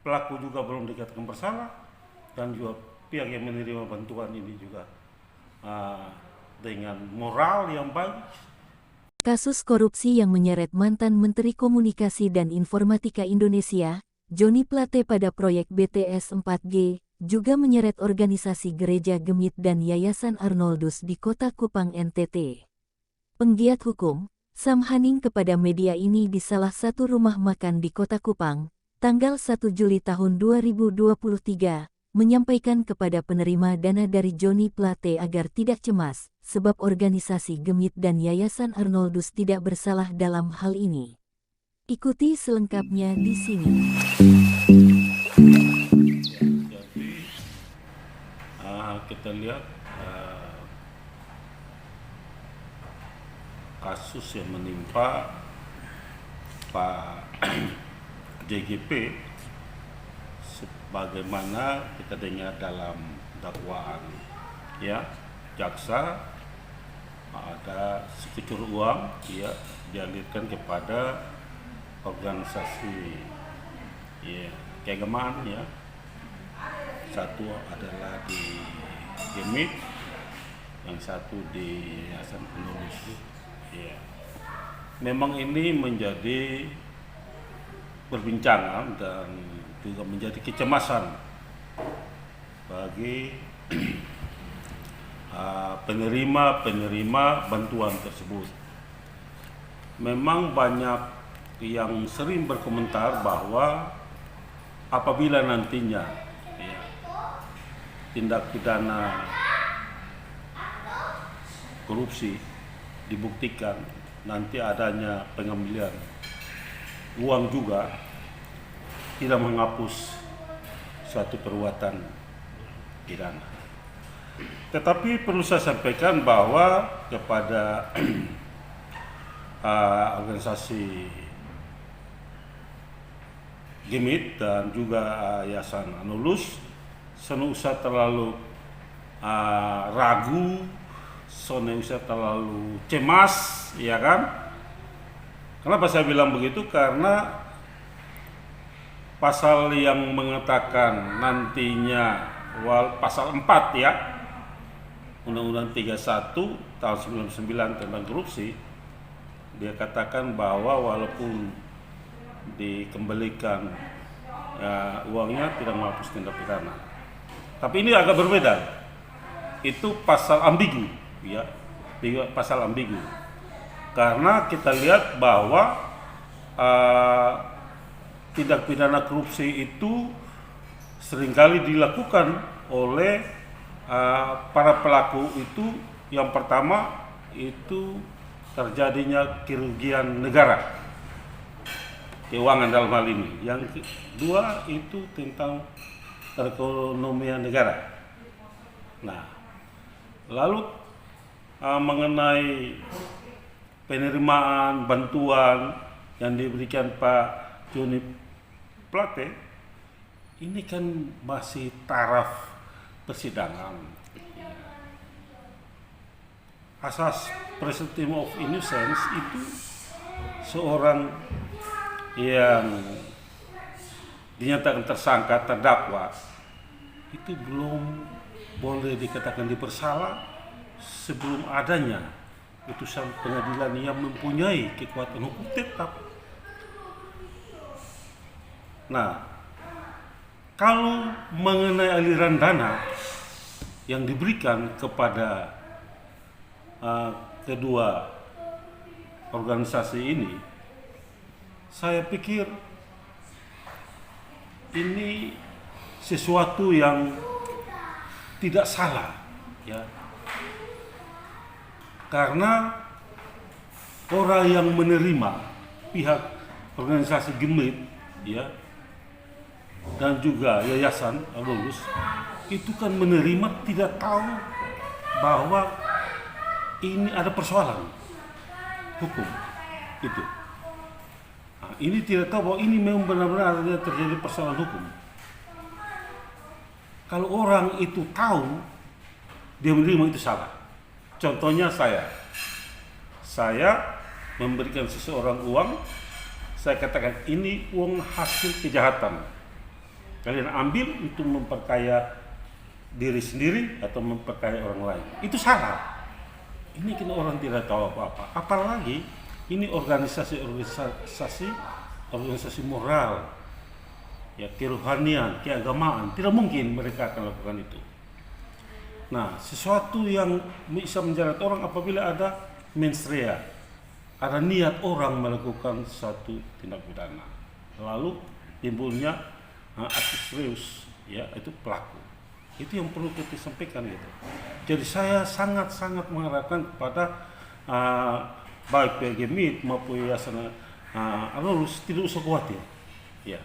pelaku juga belum dikatakan bersalah, dan juga pihak yang menerima bantuan ini juga dengan moral yang baik. Kasus korupsi yang menyeret mantan Menteri Komunikasi dan Informatika Indonesia, Joni Plate pada proyek BTS 4G, juga menyeret organisasi Gereja Gemit dan Yayasan Arnoldus di Kota Kupang, NTT. Penggiat hukum, Sam Haning kepada media ini di salah satu rumah makan di Kota Kupang, tanggal 1 Juli tahun 2023, menyampaikan kepada penerima dana dari Joni Plate agar tidak cemas, sebab organisasi Gemit dan Yayasan Arnoldus tidak bersalah dalam hal ini. Ikuti selengkapnya di sini. Jadi kita lihat kasus yang menimpa Pak JGP sebagaimana kita dengar dalam dakwaan, ya, jaksa ada sekucur uang ya dialirkan kepada organisasi keagamaan, ya. Satu adalah di Gemit, yang satu di Yayasan Arnoldus. Ya. Memang ini menjadi perbincangan dan juga menjadi kecemasan bagi penerima bantuan tersebut. Memang banyak yang sering berkomentar bahwa apabila nantinya tindak pidana korupsi dibuktikan, nanti adanya pengambilan uang juga tidak menghapus suatu perbuatan pidana. Tetapi perlu saya sampaikan bahwa kepada organisasi Gemit dan juga Yayasan Arnoldus, tidak usah terlalu ragu, tidak usah terlalu cemas, ya kan? Kenapa saya bilang begitu? Karena pasal yang mengatakan nantinya pasal 4 ya, Undang-Undang 31 tahun 99 tentang korupsi, dia katakan bahwa walaupun dikembalikan uangnya tidak menghapus tindak pidana. Tapi ini agak berbeda. Itu pasal ambigu, ya, pasal ambigu. Karena kita lihat bahwa tindak pidana korupsi itu seringkali dilakukan oleh para pelaku itu. Yang pertama itu terjadinya kerugian negara, keuangan dalam hal ini. Yang kedua itu tentang perekonomian negara. Nah, lalu mengenai penerimaan bantuan yang diberikan Pak Joni Plate, ini kan masih taraf persidangan. Asas presumption of innocence itu seorang yang dinyatakan tersangka, terdakwa, itu belum boleh dikatakan dibersalah sebelum adanya putusan pengadilan yang mempunyai kekuatan hukum tetap. Nah, kalau mengenai aliran dana yang diberikan kepada kedua organisasi ini, saya pikir ini sesuatu yang tidak salah, ya. Karena orang yang menerima, pihak organisasi Gemit, ya, dan juga Yayasan Arnoldus, itu kan menerima tidak tahu bahwa ini ada persoalan hukum itu. Nah, ini tidak tahu bahwa ini memang benar-benar ada terjadi persoalan hukum. Kalau orang itu tahu, dia menerima, itu salah. Contohnya saya memberikan seseorang uang, saya katakan ini uang hasil kejahatan, kalian ambil untuk memperkaya diri sendiri atau memperkaya orang lain. Itu salah. Ini kan orang tidak tahu apa-apa. Apalagi ini organisasi moral, ya, kerohanian, keagamaan. Tidak mungkin mereka akan lakukan itu. Nah, sesuatu yang bisa menjerat orang apabila ada mens rea, ada niat orang melakukan satu tindak pidana, lalu timbulnya actus reus, ya, itu pelaku. Itu yang perlu kita sampaikan gitu. Jadi saya sangat-sangat mengharapkan kepada baik PG MIT maupun Yayasan Adolus tidak usah khawatir, ya,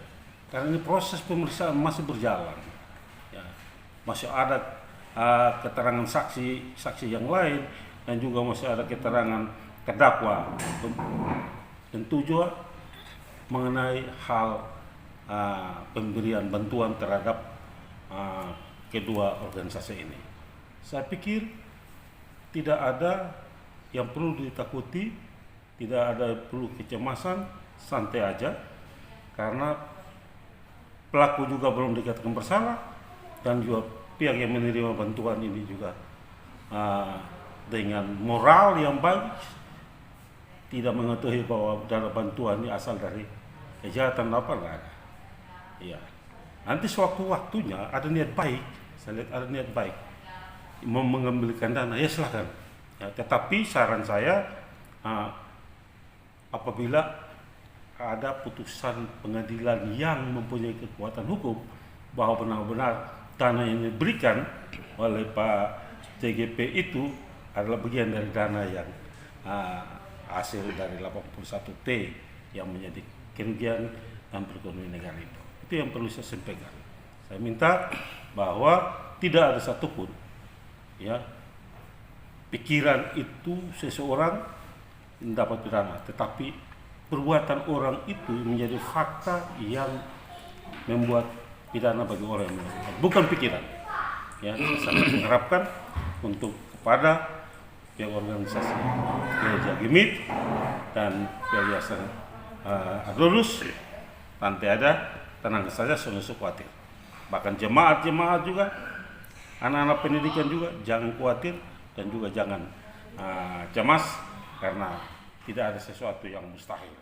karena ini proses pemeriksaan masih berjalan, ya, masih ada keterangan saksi yang lain dan juga masih ada keterangan terdakwa, tentu juga mengenai hal pemberian bantuan terhadap kedua organisasi ini. Saya pikir tidak ada yang perlu ditakuti, tidak ada yang perlu kecemasan, santai aja, karena pelaku juga belum dikatakan bersalah dan juga pihak yang menerima bantuan ini juga dengan moral yang baik, tidak mengetahui bahwa dana bantuan ini asal dari kejahatan apa enggak ada. Ya. Nanti sewaktu-waktunya ada niat baik, saya lihat ada niat baik mau mengambilkan dana, ya silahkan. Ya, tetapi saran saya apabila ada putusan pengadilan yang mempunyai kekuatan hukum bahwa benar-benar dana yang diberikan oleh Pak TGP itu adalah bagian dari dana yang hasil dari 81T yang menjadi kerugian dan perekonomian negara itu yang perlu saya sampaikan. Saya minta bahwa tidak ada satupun, ya, pikiran itu seseorang mendapat pidana, tetapi perbuatan orang itu menjadi fakta yang membuat pidana bagi orang yang melakukan, bukan pikiran. Ya, saya sangat mengharapkan untuk kepada pihak organisasi Gereja Gemit dan Yayasan Adolus, nanti ada tenang saja, jangan khawatir. Bahkan jemaat-jemaat juga, anak-anak pendidikan juga jangan khawatir dan juga jangan cemas karena tidak ada sesuatu yang mustahil.